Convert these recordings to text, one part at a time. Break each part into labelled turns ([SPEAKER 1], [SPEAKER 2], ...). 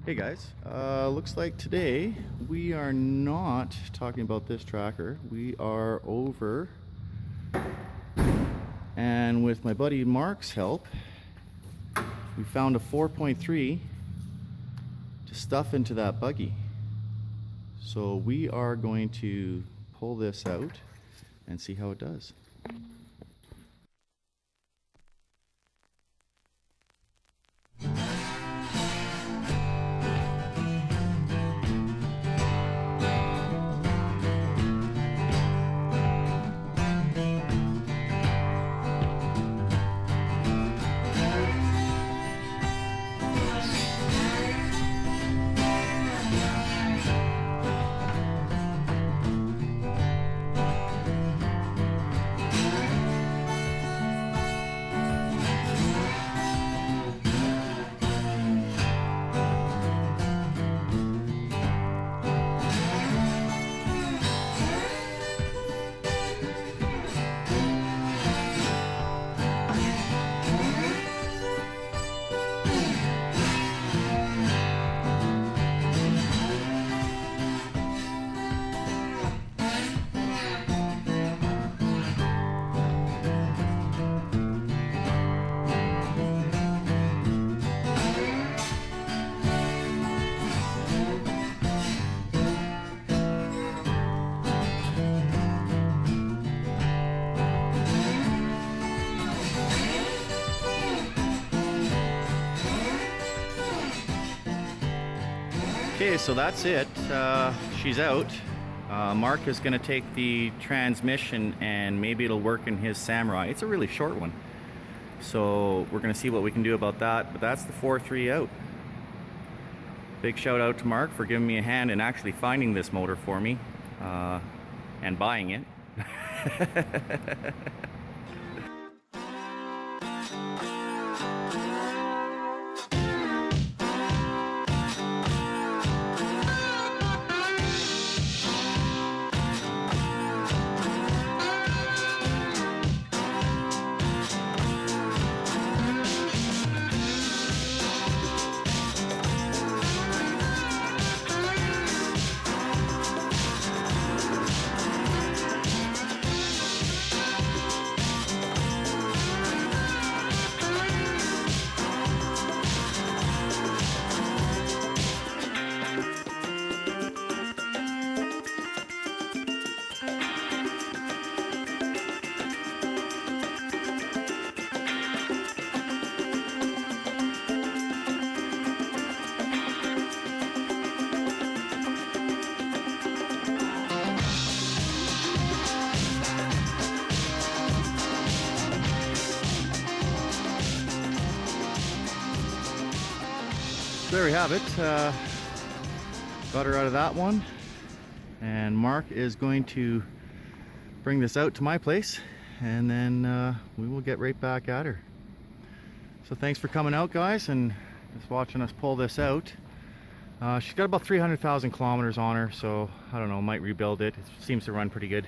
[SPEAKER 1] Hey guys, looks like today we are not talking about this tracker. We are over, and with my buddy Mark's help, we found a 4.3 to stuff into that buggy. So we are going to pull this out and see how it does. Okay, so that's it. She's out. Mark is going to take the transmission and maybe it'll work in his Samurai. It's a really short one. So we're going to see what we can do about that. But that's the 4.3 out. Big shout out to Mark for giving me a hand in actually finding this motor for me and buying it. There we have it. Got her out of that one, and Mark is going to bring this out to my place, and then we will get right back at her. So thanks for coming out, guys, and just watching us pull this out. She's got about 300,000 kilometers on her, so I don't know, might rebuild it. It seems to run pretty good,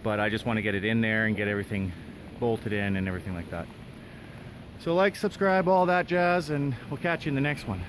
[SPEAKER 1] but I just want to get it in there and get everything bolted in and everything like that. So like, subscribe, all that jazz, and we'll catch you in the next one.